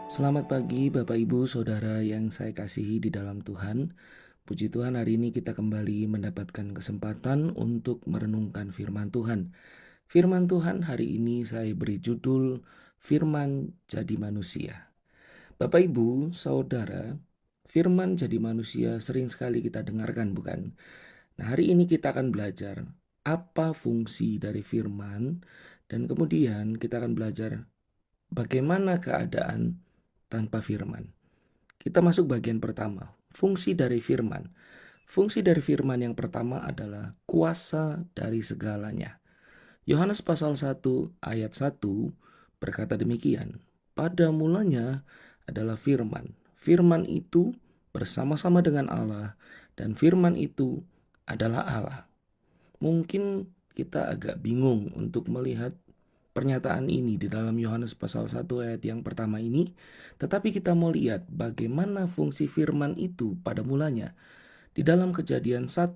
Selamat pagi Bapak Ibu Saudara yang saya kasihi di dalam Tuhan. Puji Tuhan, hari ini kita kembali mendapatkan kesempatan untuk merenungkan firman Tuhan. Firman Tuhan hari ini saya beri judul Firman Jadi Manusia. Bapak Ibu Saudara, firman jadi manusia sering sekali kita dengarkan, bukan? Nah, hari ini kita akan belajar apa fungsi dari firman, dan kemudian kita akan belajar bagaimana keadaan tanpa firman. Kita masuk bagian pertama, fungsi dari firman. Fungsi dari firman yang pertama adalah kuasa dari segalanya. Yohanes pasal 1 ayat 1 berkata demikian, pada mulanya adalah firman. Firman itu bersama-sama dengan Allah, dan firman itu adalah Allah. Mungkin kita agak bingung untuk melihat pernyataan ini di dalam Yohanes pasal 1 ayat yang pertama ini, tetapi kita mau lihat bagaimana fungsi firman itu pada mulanya. Di dalam Kejadian 1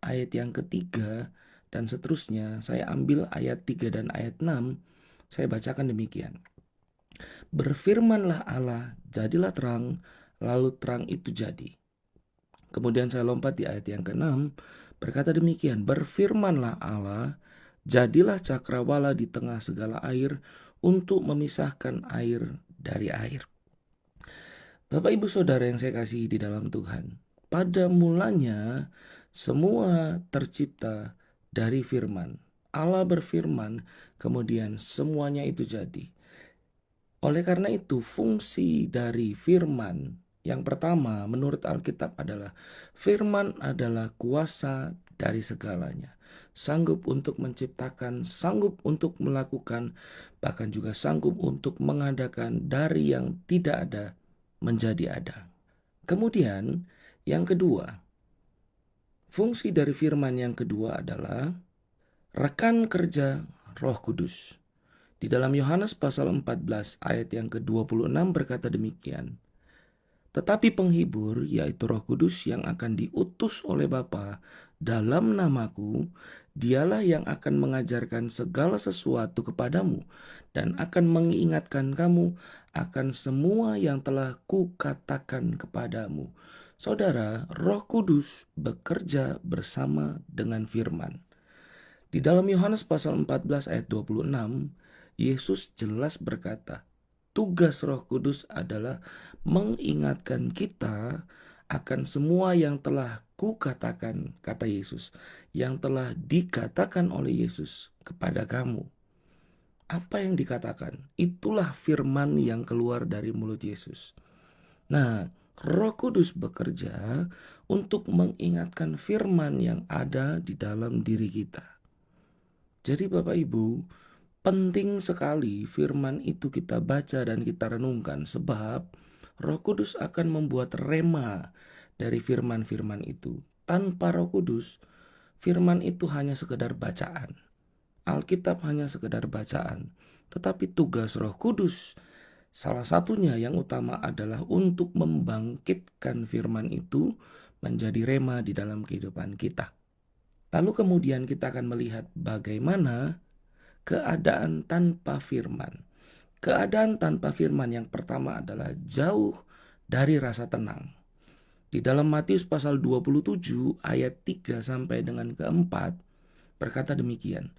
ayat yang ketiga dan seterusnya, saya ambil ayat 3 dan ayat 6, saya bacakan demikian. Berfirmanlah Allah, jadilah terang, lalu terang itu jadi. Kemudian saya lompat di ayat yang ke-6, berkata demikian, berfirmanlah Allah, jadilah cakrawala di tengah segala air untuk memisahkan air dari air. Bapak Ibu Saudara yang saya kasihi di dalam Tuhan, pada mulanya semua tercipta dari firman. Allah berfirman, kemudian semuanya itu jadi. Oleh karena itu, fungsi dari firman yang pertama menurut Alkitab adalah firman adalah kuasa dari segalanya. Sanggup untuk menciptakan, sanggup untuk melakukan, bahkan juga sanggup untuk mengadakan dari yang tidak ada menjadi ada. Kemudian yang kedua, fungsi dari firman yang kedua adalah rekan kerja Roh Kudus. Di dalam Yohanes pasal 14 ayat yang ke-26 berkata demikian. Tetapi penghibur, yaitu Roh Kudus yang akan diutus oleh Bapa dalam namaku, dialah yang akan mengajarkan segala sesuatu kepadamu dan akan mengingatkan kamu akan semua yang telah kukatakan kepadamu. Saudara, Roh Kudus bekerja bersama dengan firman. Di dalam Yohanes pasal 14 ayat 26, Yesus jelas berkata, tugas Roh Kudus adalah mengingatkan kita akan semua yang telah kukatakan, kata Yesus, yang telah dikatakan oleh Yesus kepada kamu. Apa yang dikatakan? Itulah firman yang keluar dari mulut Yesus. Nah, Roh Kudus bekerja untuk mengingatkan firman yang ada di dalam diri kita. Jadi Bapak Ibu, penting sekali firman itu kita baca dan kita renungkan, sebab Roh Kudus akan membuat rema dari firman-firman itu. Tanpa Roh Kudus, firman itu hanya sekedar bacaan. Alkitab hanya sekedar bacaan. Tetapi tugas Roh Kudus, salah satunya yang utama adalah untuk membangkitkan firman itu menjadi rema di dalam kehidupan kita. Lalu kemudian kita akan melihat bagaimana keadaan tanpa firman. Keadaan tanpa firman yang pertama adalah jauh dari rasa tenang. Di dalam Matius pasal 27 ayat 3 sampai dengan keempat berkata demikian.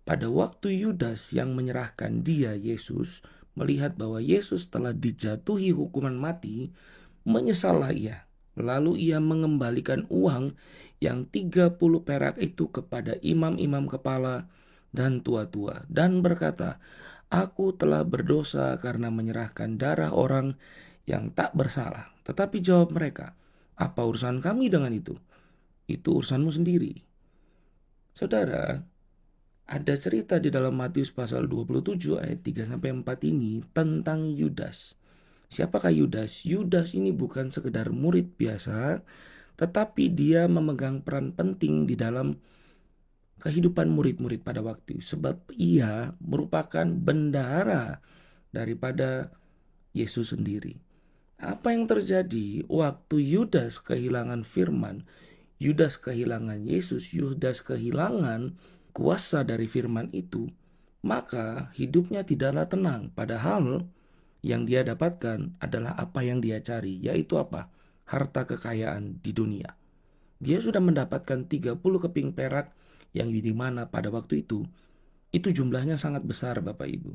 Pada waktu Yudas yang menyerahkan dia, Yesus, melihat bahwa Yesus telah dijatuhi hukuman mati, menyesallah ia. Lalu ia mengembalikan uang yang 30 perak itu kepada imam-imam kepala dan tua-tua dan berkata, aku telah berdosa karena menyerahkan darah orang yang tak bersalah. Tetapi jawab mereka, apa urusan kami dengan itu? Itu urusanmu sendiri. Saudara, ada cerita di dalam Matius pasal 27 ayat 3 sampai 4 ini tentang Yudas. Siapakah Yudas? Yudas ini bukan sekedar murid biasa, tetapi dia memegang peran penting di dalam kehidupan murid-murid pada waktu, sebab ia merupakan bendahara daripada Yesus sendiri. Apa yang terjadi waktu Yudas kehilangan firman, Yudas kehilangan Yesus, Yudas kehilangan kuasa dari firman itu, maka hidupnya tidaklah tenang. Padahal yang dia dapatkan adalah apa yang dia cari, yaitu apa? Harta kekayaan di dunia. Dia sudah mendapatkan 30 keping perak yang dimana pada waktu itu jumlahnya sangat besar Bapak Ibu.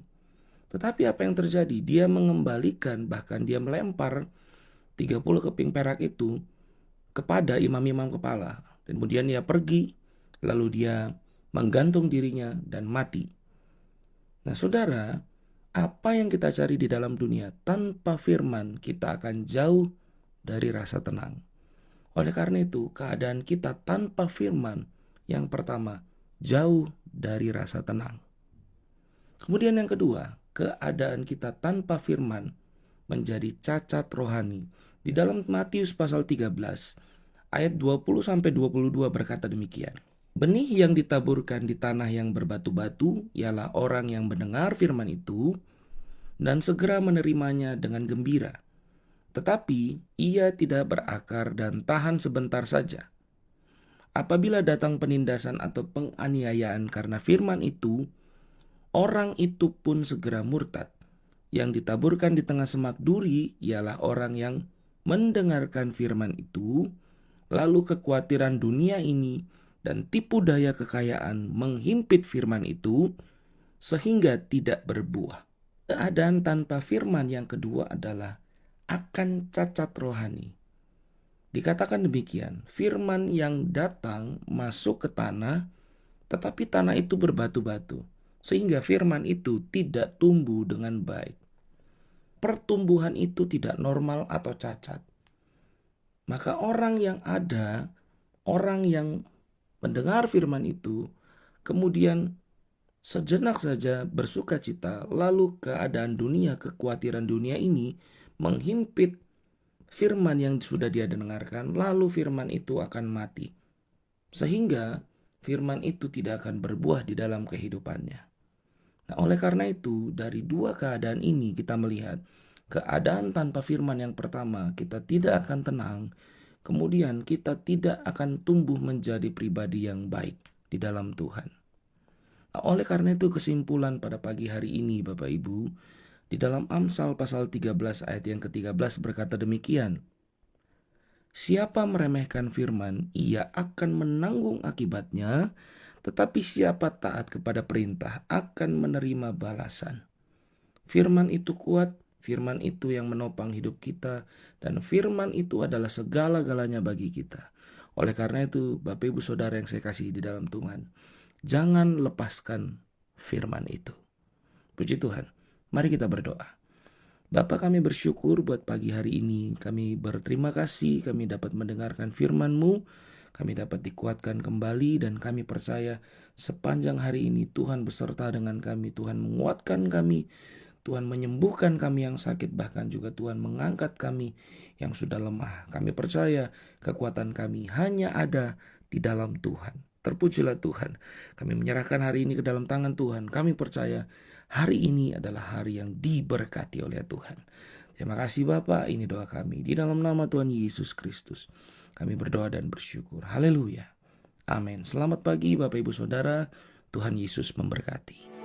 Tetapi apa yang terjadi? Dia mengembalikan, bahkan dia melempar 30 keping perak itu kepada imam-imam kepala. Dan kemudian dia pergi, lalu dia menggantung dirinya dan mati. Nah saudara, apa yang kita cari di dalam dunia tanpa firman, kita akan jauh dari rasa tenang. Oleh karena itu, keadaan kita tanpa firman, yang pertama, jauh dari rasa tenang. Kemudian yang kedua, keadaan kita tanpa firman menjadi cacat rohani. Di dalam Matius pasal 13, ayat 20-22 berkata demikian. Benih yang ditaburkan di tanah yang berbatu-batu ialah orang yang mendengar firman itu dan segera menerimanya dengan gembira. Tetapi ia tidak berakar dan tahan sebentar saja. Apabila datang penindasan atau penganiayaan karena firman itu, orang itu pun segera murtad. Yang ditaburkan di tengah semak duri ialah orang yang mendengarkan firman itu, lalu kekhawatiran dunia ini dan tipu daya kekayaan menghimpit firman itu sehingga tidak berbuah. Keadaan tanpa firman yang kedua adalah akan cacat rohani. Dikatakan demikian, firman yang datang masuk ke tanah, tetapi tanah itu berbatu-batu, sehingga firman itu tidak tumbuh dengan baik. Pertumbuhan itu tidak normal atau cacat. Maka orang yang mendengar firman itu, kemudian sejenak saja bersuka cita, lalu keadaan dunia, kekhawatiran dunia ini menghimpit firman yang sudah dia dengarkan, lalu firman itu akan mati. Sehingga firman itu tidak akan berbuah di dalam kehidupannya. Nah, oleh karena itu, dari dua keadaan ini kita melihat keadaan tanpa firman yang pertama, kita tidak akan tenang. Kemudian kita tidak akan tumbuh menjadi pribadi yang baik di dalam Tuhan. Nah, oleh karena itu kesimpulan pada pagi hari ini Bapak Ibu, di dalam Amsal pasal 13 ayat yang ke-13 berkata demikian. Siapa meremehkan firman, ia akan menanggung akibatnya, tetapi siapa taat kepada perintah akan menerima balasan. Firman itu kuat, firman itu yang menopang hidup kita, dan firman itu adalah segala-galanya bagi kita. Oleh karena itu, Bapak Ibu Saudara yang saya kasihi di dalam Tuhan, jangan lepaskan firman itu. Puji Tuhan, mari kita berdoa. Bapa, kami bersyukur buat pagi hari ini. Kami berterima kasih kami dapat mendengarkan firman-Mu. Kami dapat dikuatkan kembali dan kami percaya sepanjang hari ini Tuhan beserta dengan kami. Tuhan menguatkan kami. Tuhan menyembuhkan kami yang sakit, bahkan juga Tuhan mengangkat kami yang sudah lemah. Kami percaya kekuatan kami hanya ada di dalam Tuhan. Terpujilah Tuhan. Kami menyerahkan hari ini ke dalam tangan Tuhan. Kami percaya hari ini adalah hari yang diberkati oleh Tuhan. Terima kasih Bapa, ini doa kami di dalam nama Tuhan Yesus Kristus. Kami berdoa dan bersyukur. Haleluya. Amin. Selamat pagi Bapak Ibu Saudara. Tuhan Yesus memberkati.